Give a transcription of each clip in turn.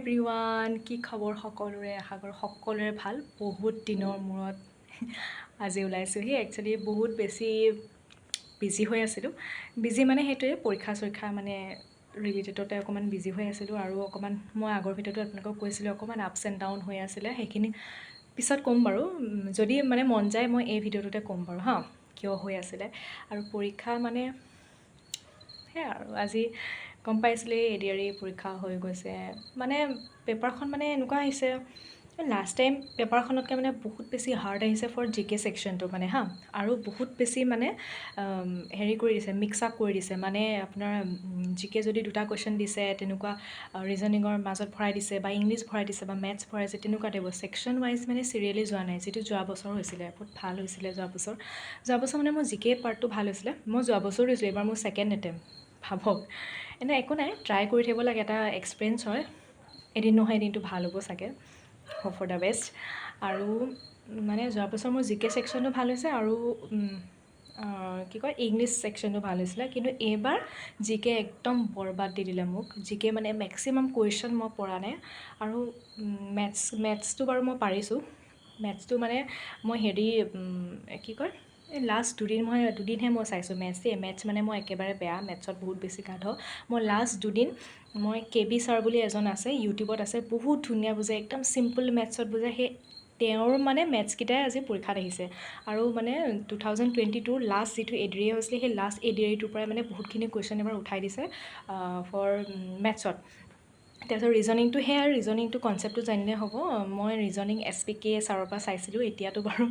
Everyone, কি খবৰ সকলোৰে? আশা কৰোঁ সকলোৰে ভাল। বহুত দিনৰ মূৰত আজি ওলাইছোঁহি। একচুৱেলি বহুত বেছি বিজি হৈ আছিলোঁ। বিজি মানে সেইটোৱে, পৰীক্ষা চৰীক্ষা মানে ৰিলেটেডতে অকণমান বিজি হৈ আছিলোঁ। আৰু অকণমান মই আগৰ ভিডিঅ'টো আপোনালোকক কৈছিলোঁ অকণমান আপছ এণ্ড ডাউন হৈ আছিলে। সেইখিনি পিছত ক'ম বাৰু, যদি মানে মন যায় মই এই ভিডিঅ'টোতে ক'ম বাৰু হা, কিয় হৈ আছিলে। আৰু পৰীক্ষা মানে সেয়া আৰু আজি গম পাইছিলেই এডিআৰই পৰীক্ষা হৈ গৈছে। মানে পেপাৰখন মানে এনেকুৱা আহিছে, লাষ্ট টাইম পেপাৰখনতকৈ মানে বহুত বেছি হাৰ্ড আহিছে ফৰ জিকে ছেকশ্যনটো মানে হা। আৰু বহুত বেছি মানে হেৰি কৰি দিছে, মিক্স আপ কৰি দিছে। মানে আপোনাৰ জিকে যদি দুটা কুৱেশ্যন দিছে, তেনেকুৱা ৰিজনিঙৰ মাজত ভৰাই দিছে, বা ইংলিছ ভৰাই দিছে, বা মেথছ ভৰাইছে, তেনেকুৱা টাইপৰ ছেকশ্যন ৱাইজ মানে চিৰিয়েলি যোৱা নাই, যিটো যোৱা বছৰ হৈছিলে। বহুত ভাল হৈছিলে যোৱা বছৰ মানে মোৰ জিকে পাৰ্টটো ভাল হৈছিলে। মই যোৱা বছৰো দিছিলোঁ, এইবাৰ মোৰ ছেকেণ্ড এটেম্প। ভাবক, এনে একো নাই, ট্ৰাই কৰি থাকিব লাগে, এটা এক্সপিৰিয়েঞ্চ হয়। এদিন নহয় এদিনটো ভাল হ'ব চাগে, হোপ ফৰ দ্য বেষ্ট। আৰু মানে যোৱা বছৰ মোৰ জিকে ছেকশ্যনটো ভাল হৈছে, আৰু কি কয় ইংলিছ ছেকশ্যনটো ভাল হৈছিলে। কিন্তু এইবাৰ জিকে একদম বৰবাদ দি দিলে মোক। জিকে মানে মেক্সিমাম কুৱেশ্যন মই পৰা নাই। আৰু মেথছটো বাৰু মই পাৰিছোঁ। মেথছটো মানে মই হেৰি কি কয়, এই লাষ্ট দুদিনহে মই চাইছোঁ মেথছ দেই। মেথছ মানে মই একেবাৰে বেয়া, মেথছত বহুত বেছি গাধ। মই লাষ্ট দুদিন মই KB ছাৰ বুলি এজন আছে, ইউটিউবত আছে, বহুত ধুনীয়া বুজায়, একদম চিম্পল মেথছত বুজায়। সেই তেওঁৰ মানে মেথছকেইটাই আজি পৰীক্ষাত আহিছে। আৰু মানে 2022 লাষ্ট যিটো এডিআৰই হৈছিলে, সেই লাষ্ট এডিআৰইটোৰ পৰাই মানে বহুতখিনি কুৱেশ্যন এবাৰ উঠাই দিছে ফৰ মেথছত। তাৰপিছত ৰিজনিংটো সেয়া, ৰিজনিংটো কনচেপ্টটো জানিলে হ'ব। মই ৰিজনিং SPK ছাৰৰ পৰা চাইছিলোঁ, এতিয়াতো বাৰু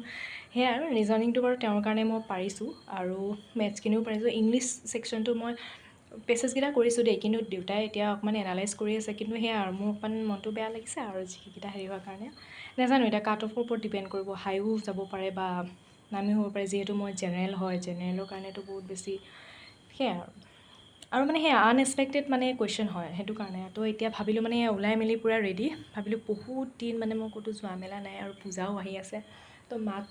সেয়াই আৰু ৰিজনিংটো বাৰু তেওঁৰ কাৰণে মই পাৰিছোঁ, আৰু মেথছখিনিও পাৰিছোঁ। ইংলিছ ছেকশ্যনটো মই পেছেজকেইটা কৰিছোঁ দেই, কিন্তু দেউতাই এতিয়া অকণমান এনালাইজ কৰি আছে। কিন্তু সেয়া আৰু মোৰ অকণমান মনটো বেয়া লাগিছে আৰু যিকেইটা হেৰি হোৱাৰ কাৰণে। নাজানো এতিয়া কাট অফৰ ওপৰত ডিপেণ্ড কৰিব, হাইও যাব পাৰে বা নামিও হ'ব পাৰে। যিহেতু মই জেনেৰেল হয়, জেনেৰেলৰ কাৰণেতো বহুত বেছি সেয়াই আৰু মানে সেই আনএক্সপেক্টেড মানে কুৱেশ্যন হয়, সেইটো কাৰণে। তো এতিয়া ভাবিলোঁ মানে ওলাই মেলি পূৰা ৰেডি। ভাবিলোঁ বহুত দিন মানে মই ক'তো যোৱা মেলা নাই, আৰু পূজাও আহি আছে। তো মাক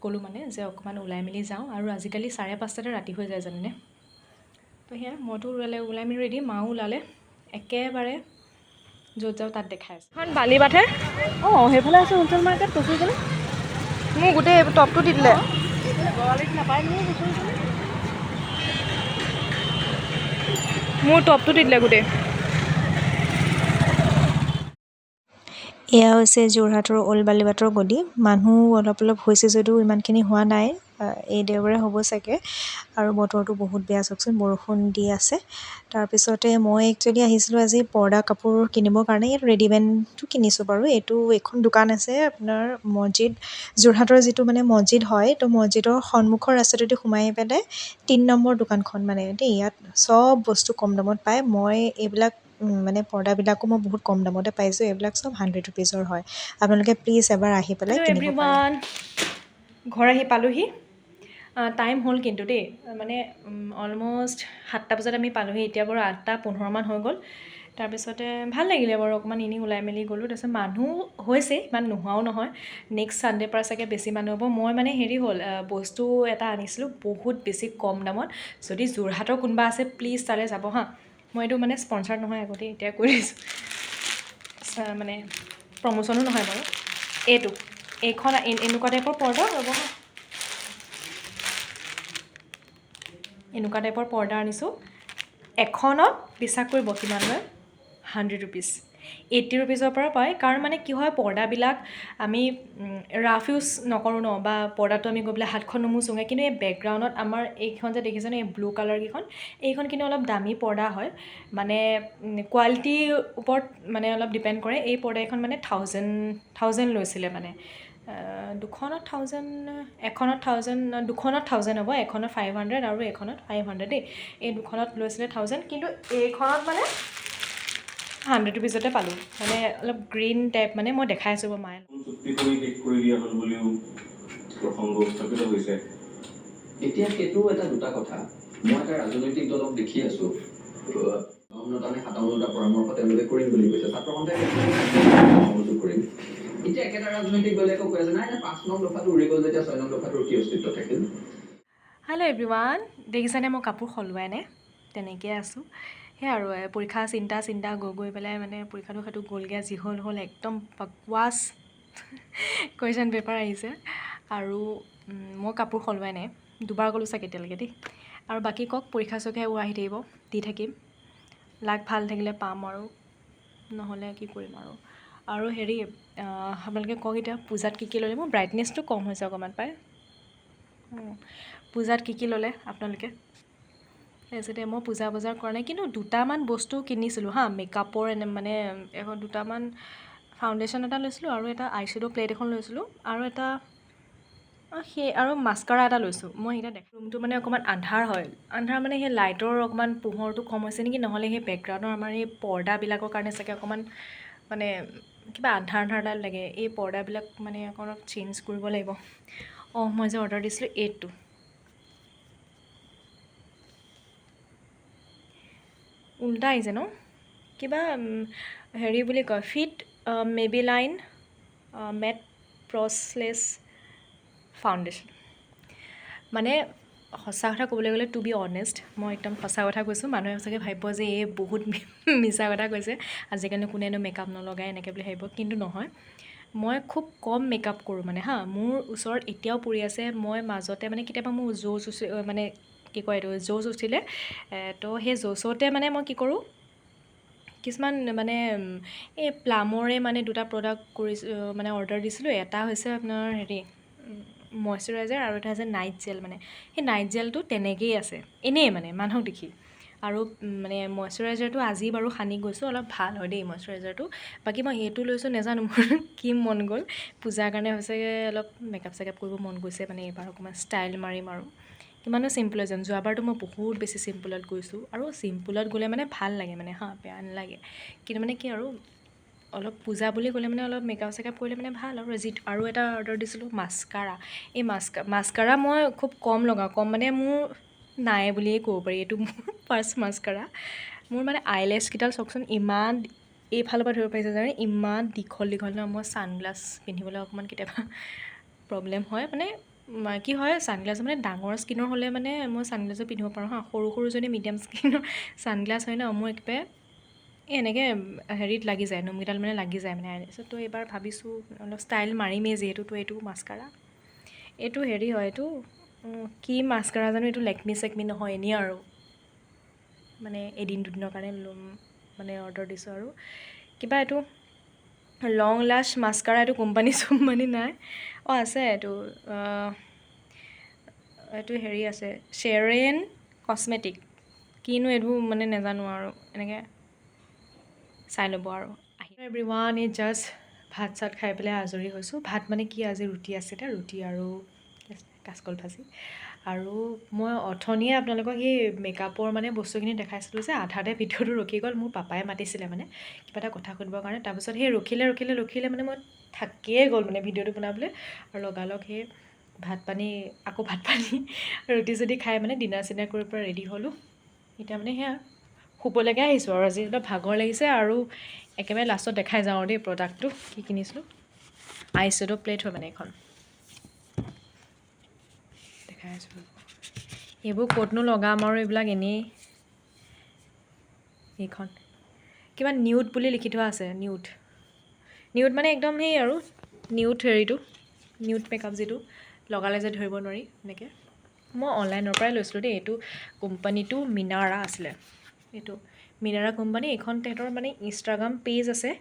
ক'লোঁ মানে যে অকণমান ওলাই মেলি যাওঁ। আৰু আজিকালি 5:30 ৰাতি হৈ যায় জানেনে। তো সেয়া মইতো ওলাই মেলি ৰেডি, মাও ওলালে, একেবাৰে য'ত যাওঁ তাত দেখাই আছে। এখন বালিবাটহে, অঁ সেইফালে আছে হোলচেল মাৰ্কেট, কচুৰফালে। মোৰ গোটেই টপটো দি দিলে, নাপায় মোৰ টপটো দি দিলে গোটেই। এয়া হৈছে যোৰহাটৰ অল্ড বালিবাটৰ গলি। মানুহ অলপ হৈছে যদিও ইমানখিনি হোৱা নাই, এই দেওবাৰে হ'ব চাগে। আৰু বতৰটো বহুত বেয়া, চাওকচোন বৰষুণ দি আছে। তাৰপিছতে মই একচুৱেলি আহিছিলোঁ আজি পৰ্দা কাপোৰ কিনিবৰ কাৰণে। ইয়াত ৰেডিমেডটো কিনিছোঁ বাৰু। এইখন দোকান আছে আপোনাৰ মছজিদ, যোৰহাটৰ যিটো মানে মছজিদ হয়, তো মছজিদৰ সন্মুখৰ ৰাস্তাটোদি সোমাই পেলাই 3 নম্বৰ দোকানখন মানে দেই। ইয়াত চব বস্তু কম দামত পায়। মই এইবিলাক মানে পৰ্দাবিলাকো মই বহুত কম দামতে পাইছোঁ। এইবিলাক চব 100 ৰুপিজৰ হয়। আপোনালোকে প্লিজ এবাৰ আহি পেলাই হেল্ল' কিনিব পাৰে। এভৰিৱান, ঘৰ আহি পালোহি। টাইম হ'ল কিন্তু দেই, মানে অলম'ষ্ট 7টা বজাত আমি পালোহি। এতিয়া বাৰু 8:15 হৈ গ'ল। তাৰপিছতে ভাল লাগিলে বাৰু, অকণমান এনেই ওলাই মেলি গ'লোঁ। তাৰপিছত মানুহ হৈছে, ইমান নোহোৱাও নহয়। নেক্সট ছানডে পৰা চাগে বেছি মানুহ হ'ব। মই মানে হেৰি হ'ল, বস্তু এটা আনিছিলোঁ বহুত বেছি কম দামত। যদি যোৰহাটৰ কোনোবা আছে প্লিজ তালৈ যাব হা। মই এইটো মানে স্পনচাৰ নহয়, আগতে এতিয়া কৈ দিছোঁ, মানে প্ৰমোশ্যনো নহয় বাৰু। এইখন এনেকুৱা টাইপৰ পৰ্দা ৰ'ব, এনেকুৱা টাইপৰ পৰ্দা আনিছোঁ। এখনত বিশ্বাস কৰিব কিমান হয়, 100 ৰুপিজ, 80 ৰুপিজৰ পৰা পায়। কাৰণ মানে কি হয়, পৰ্দাবিলাক আমি ৰাফ ইউজ নকৰোঁ ন, বা পৰ্দাটো আমি গৈ পেলাই হাতখন নুমুচোঁগৈ। কিন্তু এই বেকগ্ৰাউণ্ডত আমাৰ এইখন যে দেখিছেনে, এই ব্লু কালাৰকেইখন, এইখন কিন্তু অলপ দামী পৰ্দা হয়। মানে কোৱালিটিৰ ওপৰত মানে অলপ ডিপেণ্ড কৰে। এই পৰ্দাকেইখন মানে 1000 লৈছিলে মানে। দুখনত 1000, এখনত 1000, দুখনত 1000 হ'ব, এখনত 500 আৰু এখনত 500 দেই। এই দুখনত লৈছিলে 1000, কিন্তু এইখনত মানে 100 ৰুপিজতে পালোঁ। মানে অলপ গ্ৰীণ টাইপ, মানে মই দেখাই আছোঁ বাৰু মায়ে চুক্তি কৰি শেষ কৰি দিয়া হ'ল বুলিও প্ৰসংগ উত্থাপিত হৈছে। এতিয়া সেইটো এটা দুটা কথা। মই এটা ৰাজনৈতিক দলক দেখি আছোঁ, 52টা নে 57টা পৰামৰ্শ তেওঁলোকে কৰিম বুলি কৈছে। ছাত্ৰ সন্থাই সহযোগ কৰিম। এতিয়া একেটা ৰাজনৈতিক দলে কৈ আছে নাই 5 নং দফাটো উৰি গ'ল, যেতিয়া 6 নং দফাটোৰ কি অস্তিত্ব থাকিল। হেল্ল' এভৰিৱান, দেখিছেনে মই কাপোৰ সলোৱাই নাই, তেনেকৈ আছোঁ। সেই আৰু পৰীক্ষা চিন্তা গৈ পেলাই মানে পৰীক্ষাটো সেইটো গ'লগৈ, যি হ'ল একদম বকৱাছ কুৱেশ্যন পেপাৰ আহিছে। আৰু মই কাপোৰ সলোৱাই নাই, 2বাৰ গ'লোঁ চাগে এতিয়ালৈকে দেই। আৰু বাকী কওক, পৰীক্ষা চৰীক্ষা এইবোৰ আহি থাকিব, দি থাকিম, লাক ভাল থাকিলে পাম আৰু নহ'লে কি কৰিম আৰু হেৰি আপোনালোকে কওক এতিয়া পূজাত কি ল'লে। মোৰ ব্ৰাইটনেছটো কম হৈছে অকণমান পায়। পূজাত কি ল'লে আপোনালোকে? তাৰপিছতে মই পূজা বজাৰ কৰা নাই, কিন্তু 2টামান বস্তু কিনিছিলোঁ হা, মেকআপৰ মানে এখন 2টামান ফাউণ্ডেশ্যন এটা লৈছিলোঁ আৰু এটা আইশ্বেড' প্লেট এখন লৈছিলোঁ আৰু এটা আৰু মাস্কাৰা এটা লৈছোঁ। মই এতিয়া দেখোঁ ৰুমটো মানে অকণমান আন্ধাৰ হয়, আন্ধাৰ মানে সেই লাইটৰ অকণমান পোহৰটো কম হৈছে নেকি, নহ'লে সেই বেকগ্ৰাউণ্ডৰ আমাৰ এই পৰ্দাবিলাকৰ কাৰণে চাগে অকণমান মানে কিবা আন্ধাৰ টাইপ লাগে। এই পৰ্দাবিলাক মানে অকণমান চেঞ্জ কৰিব লাগিব। মই যে অৰ্ডাৰ দিছিলোঁ এইটো, উল্টা আহিছে ন, কিবা হেৰি বুলি কয়, ফিট মেবিলাইন মেট প্ৰচলেছ ফাউণ্ডেশ্যন। মানে সঁচা কথা ক'বলৈ গ'লে, টু বি অনেষ্ট, মই একদম সঁচা কথা কৈছোঁ। মানুহে চাগে ভাবিব যে এই বহুত মিছা কথা কৈছে, আজিকালি কোনেনো মেকআপ নলগায় এনেকৈ বুলি ভাবিব, কিন্তু নহয়। মই খুব কম মেকআপ কৰোঁ মানে হা। মোৰ ওচৰত এতিয়াও পৰি আছে, মই মাজতে মানে কেতিয়াবা মোৰ মানে কি কয় এইটো জ'চ উঠিলে, তো সেই জ'চতে মানে মই কি কৰোঁ, কিছুমান মানে এই প্লামৰে মানে 2টা প্ৰডাক্ট মানে অৰ্ডাৰ দিছিলোঁ। এটা হৈছে আপোনাৰ হেৰি মইশ্চাৰাইজাৰ আৰু এটা হৈছে নাইট জেল। মানে সেই নাইট জেলটো তেনেকেই আছে এনেই মানে মানুহক দেখি। আৰু মানে মইশ্চাৰাইজাৰটো আজি বাৰু সানি গৈছোঁ, অলপ ভাল হয় দেই মইশ্চাৰাইজাৰটো। বাকী মই সেইটো লৈছোঁ নেজানো, মোৰ কি মন গ'ল, পূজাৰ কাৰণে হৈছে অলপ মেকআপ চেকআপ কৰিব মন গৈছে মানে এইবাৰ অকণমান ষ্টাইল মাৰিম আৰু কিমানো চিম্পুলত যাম। যোৱাবাৰতো মই বহুত বেছি চিম্পুলত গৈছোঁ, আৰু চিম্পুলত গ'লে মানে ভাল লাগে মানে হা, বেয়া নালাগে। কিন্তু মানে কি আৰু অলপ পূজা বুলি ক'লে মানে অলপ মেকআপ চেকআপ কৰিলে মানে ভাল। আৰু এটা অৰ্ডাৰ দিছিলোঁ মাস্কাৰা। এই মাস্কাৰা মই খুব কম লগাওঁ, কম মানে মোৰ নাই বুলিয়ে ক'ব পাৰি, এইটো মোৰ ফাৰ্ষ্ট মাস্কাৰা। মোৰ মানে আইলেছকেইডাল চাওকচোন, ইমান এইফালৰ পৰা ধৰিব পাৰিছে জানে, ইমান দীঘল ন। মই ছানগ্লাছ পিন্ধিবলৈ অকণমান কেতিয়াবা প্ৰব্লেম হয়, মানে কি হয় ছানগ্লাছ মানে ডাঙৰ স্কিনৰ হ'লে মানে মই ছানগ্লাছো পিন্ধিব পাৰোঁ হা। সৰু যদি মিডিয়াম স্কিনৰ ছানগ্লাছ হয় ন, মোৰ একেবাৰে এনেকৈ হেৰিত লাগি যায়, নোমকেইডাল মানে লাগি যায় মানে আইলেছত। তো এইবাৰ ভাবিছোঁ অলপ ষ্টাইল মাৰিমেই যিহেতু, তো এইটো মাস্কাৰা, এইটো হেৰি হয়, এইটো কি মাস্কাৰা জানো, এইটো লেকমি চেকমি নহয়, এনেই আৰু মানে এদিন দুদিনৰ কাৰণে মানে অৰ্ডাৰ দিছোঁ। আৰু কিবা এইটো লং লাছ মাস্কাৰা, এইটো কোম্পানী নাই। আছে এইটো হেৰি আছে, শ্বেৰেন কছমেটিক, কিনো এইবোৰ মানে নেজানো আৰু এনেকৈ চাই ল'ব আৰু। এভৰিৱান, এই জাষ্ট ভাত চাত খাই পেলাই আজৰি হৈছোঁ। ভাত মানে কি, আজি ৰুটি আছিলে, ৰুটি আৰু কাচকল ভাজি। আৰু মই অথনিয়ে আপোনালোকক সেই মেকআপৰ মানে বস্তুখিনি দেখাইছিলোঁ যে, আধাতে ভিডিঅ'টো ৰখি গ'ল। মোৰ পাপাই মাতিছিলে মানে কিবা এটা কথা সুধিবৰ কাৰণে, তাৰপিছত সেই ৰখিলে মানে মই থাকিয়ে গ'ল মানে ভিডিঅ'টো বনাবলৈ। আৰু লগালগ সেই ভাত পানী ৰুটি চুটি খাই মানে ডিনাৰ চিনাৰ কৰি পৰা ৰেডি হ'লোঁ। এতিয়া মানে সেয়া শুবলৈকে আহিছোঁ আৰু আজি অলপ ভাগৰ লাগিছে। আৰু একেবাৰে লাষ্টত দেখাই যাওঁ আৰু দেই প্ৰডাক্টটো কি কিনিছিলোঁ। আইশ্বেড' প্লেট হয় মানে এখন, দেখাই আছোঁ। এইবোৰ ক'তনো লগাম আৰু এইবিলাক এনেই। এইখন কিবা নিউড বুলি লিখি থোৱা আছে, নিউড মানে একদম সেই আৰু নিউড হেৰিটো, নিউড মেকআপ যিটো লগালে যে ধৰিব নোৱাৰি এনেকৈ। মই অনলাইনৰ পৰাই লৈছিলোঁ দেই, এইটো কোম্পানীটো মিনাৰা আছিলে। এইটো মিনাৰা কোম্পানী, এইখন তেহেঁতৰ মানে ইনষ্টাগ্ৰাম পেজ আছে।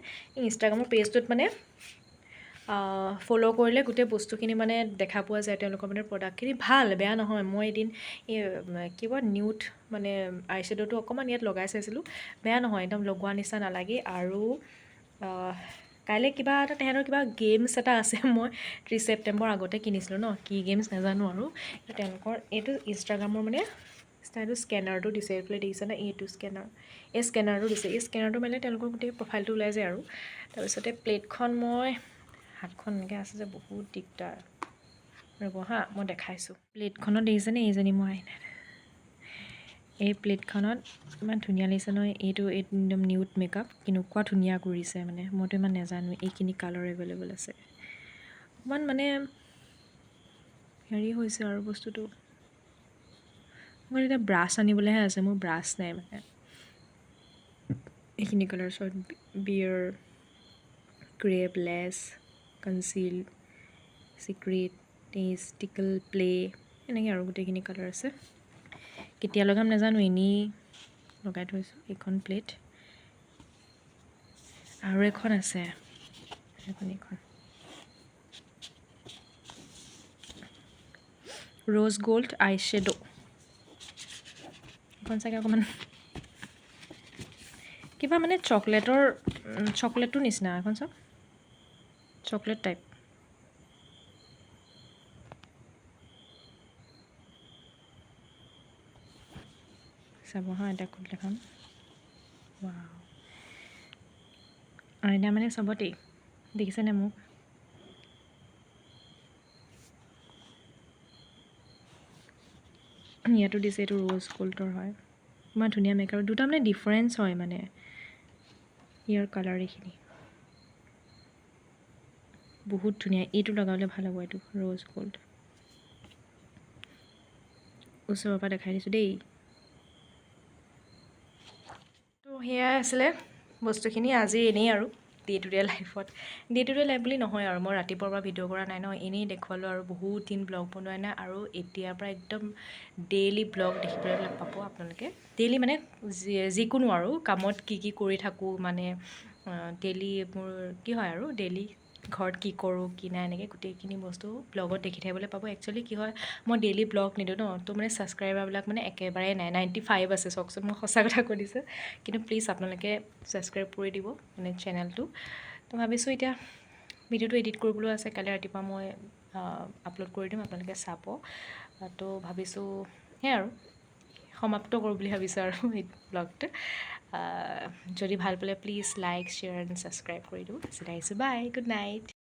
ইনষ্টাগ্ৰামৰ পেজটোত মানে ফ'ল' কৰিলে গোটেই বস্তুখিনি মানে দেখা পোৱা যায়, তেওঁলোকৰ মানে প্ৰডাক্টখিনি ভাল, বেয়া নহয়। মই এদিন এই কিবা নিউড মানে আইশ্বেড'টো অকণমান ইয়াত লগাই চাইছিলোঁ, বেয়া নহয়, একদম লগোৱা নিচিনা নালাগে। আৰু কাইলৈ কিবা এটা তেহেঁতৰ কিবা গেমছ এটা আছে, মই 30 ছেপ্টেম্বৰ আগতে কিনিছিলোঁ ন, কি গেমছ নাজানো আৰু। তেওঁলোকৰ এইটো ইনষ্টাগ্ৰামৰ মানে এইটো স্কেনাৰটো দিছে, এইফালে দেখিছেনে, এইটো স্কেনাৰ, এই স্কেনাৰটো দিছে। এই স্কেনাৰটো মাৰিলে তেওঁলোকৰ গোটেই প্ৰফাইলটো ওলাই যায় আৰু। তাৰপিছতে প্লেটখন, মই হাতখন এনেকৈ আছে যে বহুত দিগদাৰ, ৰ'ব হা মই দেখাইছোঁ। প্লেটখনত দেখিছেনে, এইজনী মই এই প্লেটখনত ইমান ধুনীয়া লাগিছে নহয়। এইটো একদম নিউড মেকআপ, কেনেকুৱা ধুনীয়া কৰিছে মানে, মইতো ইমান নাজানো। এইখিনি কালাৰ এভেইলেবল আছে, অকণমান মানে হেৰি হৈছে আৰু বস্তুটো। মোৰ এতিয়া ব্ৰাছ আনিবলৈহে আছে, মোৰ ব্ৰাছ নাই মানে। এইখিনি কালাৰ্ছত বিয়াৰ, গ্ৰেপ, লেছ, কনচিল, চিক্ৰেট, টেষ্টিকল, প্লে, এনেকৈ আৰু গোটেইখিনি কালাৰ আছে। কেতিয়া লগাম নাজানো, এনেই লগাই থৈছোঁ এইখন প্লেট। আৰু এখন আছে, এইখন ৰ'জ গ'ল্ড আই শ্বেড'। এখন চাগে অকণমান কিবা মানে চকলেটটোৰ নিচিনা, এখন চাওক, চকলেট টাইপ। চাব হা, এটা খুলি দেখাম। ৱাও, আইনা মানে চবতেই দেখিছেনে মোক? ইয়াতো দিছে, এইটো ৰ'জ গ'ল্ডৰ হয়। ইমান ধুনীয়া মেকআপ, দুটা মানে ডিফাৰেঞ্চ হয় মানে ইয়াৰ কালাৰ। এইখিনি বহুত ধুনীয়া, এইটো লগাবলৈ ভাল হ'ব, এইটো ৰ'জ গ'ল্ড। ওচৰৰ পৰা দেখাই দিছোঁ দেই। তো সেয়াই আছিলে বস্তুখিনি আজি। এনেই আৰু ডে টু ডে লাইফত, ডে টু ডে লাইফ বুলি নহয় আৰু, মই ৰাতিপুৱাৰ পৰা ভিডিঅ' কৰা নাই ন, এনেই দেখুৱালোঁ আৰু। বহুত দিন ব্লগ বনোৱাই নাই, আৰু এতিয়াৰ পৰা একদম ডেইলি ব্লগ দেখিবলৈ পাব আপোনালোকে। ডেইলি মানে যিকোনো আৰু কামত কি কি কৰি থাকোঁ, মানে ডেইলি মোৰ কি হয় আৰু, ডেইলি ঘৰত কি কৰোঁ কি নাই, এনেকৈ গোটেইখিনি বস্তু ব্লগত দেখি থাকিবলৈ পাব। একচুৱেলি কি হয়, মই ডেইলি ব্লগ নিদিওঁ ন, তো মানে ছাবস্ক্ৰাইবাৰবিলাক মানে একেবাৰে নাই, 95 আছে চাওকচোন, মই সঁচা কথা কৈ দিছোঁ। কিন্তু প্লিজ আপোনালোকে ছাবস্ক্ৰাইব কৰি দিব মানে চেনেলটো। তো ভাবিছোঁ এতিয়া ভিডিঅ'টো এডিট কৰিবলৈ আছে, কাইলৈ ৰাতিপুৱা মই আপলোড কৰি দিম, আপোনালোকে চাব। তো ভাবিছোঁ সেয়াই আৰু, সমাপ্ত কৰোঁ বুলি ভাবিছোঁ আৰু এই ব্লগটো। যদি ভাল পালে please like, share and subscribe কৰি দিব। আহিছোঁ, বাই, গুড নাইট।